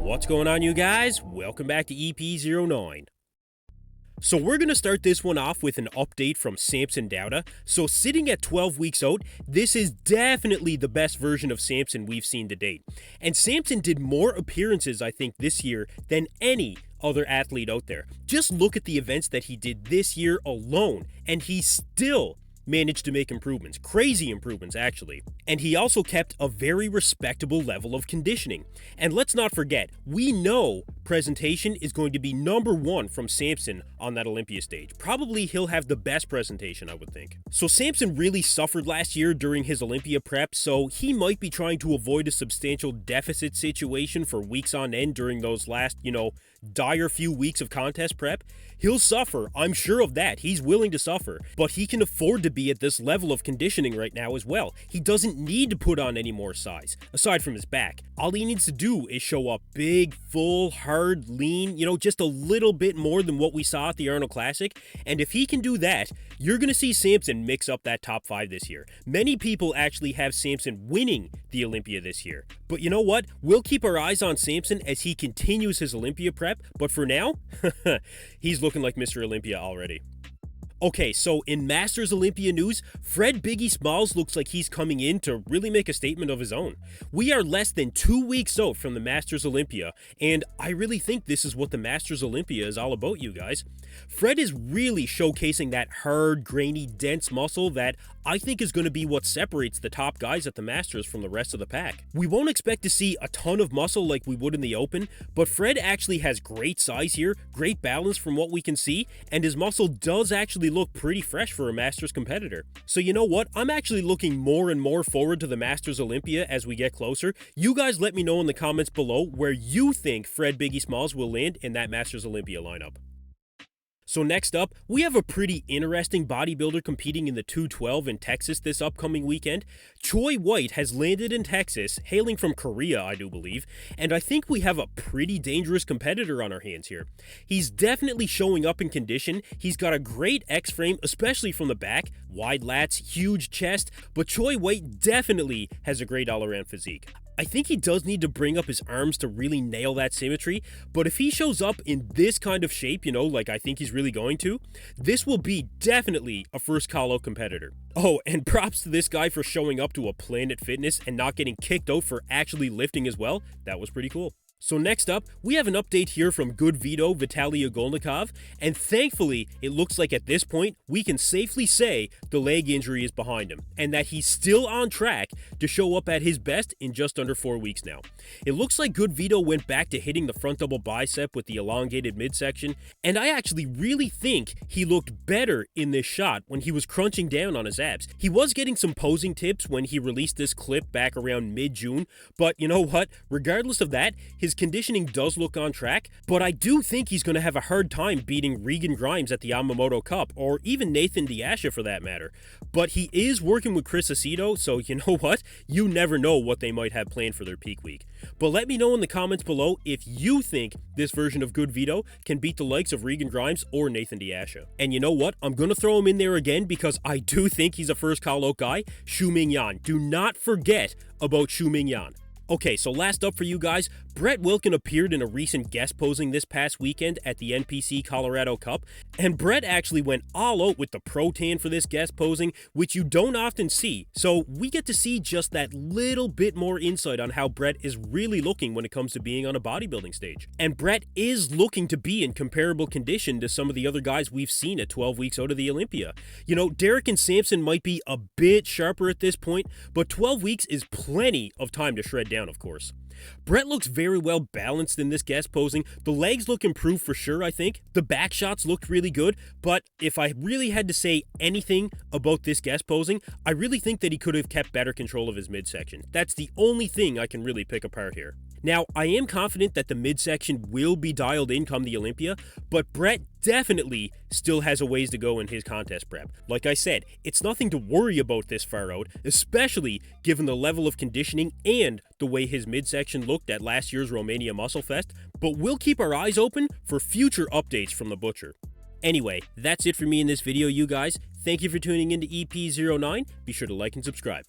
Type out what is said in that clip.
What's going on, you guys? Welcome back to EP09. So we're going to start this one off with an update from Samson Dauda. So sitting at 12 weeks out, this is definitely the best version of Samson we've seen to date. And Samson did more appearances, I think, this year than any other athlete out there. Just look at the events that he did this year alone, and he still managed to make improvements, crazy improvements actually. And he also kept a very respectable level of conditioning. And let's not forget, we know presentation is going to be number one from Samson on that Olympia stage. Probably he'll have the best presentation, I would think. So Samson really suffered last year during his Olympia prep, so he might be trying to avoid a substantial deficit situation for weeks on end during those last, dire few weeks of contest prep. He'll suffer, I'm sure of that. He's willing to suffer, but he can afford to be at this level of conditioning right now as well. He doesn't need to put on any more size, aside from his back. All he needs to do is show up big, full, hard, lean, just a little bit more than what we saw at the Arnold Classic. And if he can do that, you're going to see Samson mix up that top 5 this year. Many people actually have Samson winning the Olympia this year. But you know what? We'll keep our eyes on Samson as he continues his Olympia prep. But for now, he's looking like Mr. Olympia already. Okay, so in Masters Olympia news, Fred Biggie Smalls looks like he's coming in to really make a statement of his own. We are less than 2 weeks out from the Masters Olympia, and I really think this is what the Masters Olympia is all about, you guys. Fred is really showcasing that hard, grainy, dense muscle that I think is going to be what separates the top guys at the Masters from the rest of the pack. We won't expect to see a ton of muscle like we would in the Open, but Fred actually has great size here, great balance from what we can see, and his muscle does actually look pretty fresh for a Masters competitor. So you know what? I'm actually looking more and more forward to the Masters Olympia as we get closer. You guys let me know in the comments below where you think Fred Biggie Smalls will land in that Masters Olympia lineup. So next up, we have a pretty interesting bodybuilder competing in the 212 in Texas this upcoming weekend. Choi White has landed in Texas, hailing from Korea, I do believe, and I think we have a pretty dangerous competitor on our hands here. He's definitely showing up in condition. He's got a great X-frame, especially from the back, wide lats, huge chest, but Choi White definitely has a great all-around physique. I think he does need to bring up his arms to really nail that symmetry, but if he shows up in this kind of shape, like I think he's really going to, this will be definitely a first call-out competitor. Oh, and props to this guy for showing up to a Planet Fitness and not getting kicked out for actually lifting as well. That was pretty cool. So next up, we have an update here from GoodVito Vitaly Ogolnikov, and thankfully, it looks like at this point, we can safely say the leg injury is behind him, and that he's still on track to show up at his best in just under 4 weeks now. It looks like GoodVito went back to hitting the front double bicep with the elongated midsection, and I actually really think he looked better in this shot when he was crunching down on his abs. He was getting some posing tips when he released this clip back around mid-June, but you know what? Regardless of that, his conditioning does look on track, but I do think he's going to have a hard time beating Regan Grimes at the Yamamoto Cup, or even Nathan Diasha for that matter. But he is working with Chris Aceto, so you know what? You never know what they might have planned for their peak week. But let me know in the comments below if you think this version of GoodVito can beat the likes of Regan Grimes or Nathan Diasha. And you know what? I'm going to throw him in there again because I do think he's a first call-out guy, Shu Ming Yan. Do not forget about Shu Ming Yan. Okay, so last up for you guys, Brett Wilkin appeared in a recent guest posing this past weekend at the NPC Colorado Cup, and Brett actually went all out with the pro tan for this guest posing, which you don't often see, so we get to see just that little bit more insight on how Brett is really looking when it comes to being on a bodybuilding stage. And Brett is looking to be in comparable condition to some of the other guys we've seen at 12 weeks out of the Olympia. Derek and Samson might be a bit sharper at this point, but 12 weeks is plenty of time to shred down, of course. Brett looks very well balanced in this guest posing. The legs look improved for sure, I think. The back shots looked really good, but if I really had to say anything about this guest posing, I really think that he could have kept better control of his midsection. That's the only thing I can really pick apart here. Now, I am confident that the midsection will be dialed in come the Olympia, but Brett definitely still has a ways to go in his contest prep. Like I said, it's nothing to worry about this far out, especially given the level of conditioning and the way his midsection looked at last year's Romania Muscle Fest, but we'll keep our eyes open for future updates from the Butcher. Anyway, that's it for me in this video, you guys. Thank you for tuning into EP09. Be sure to like and subscribe.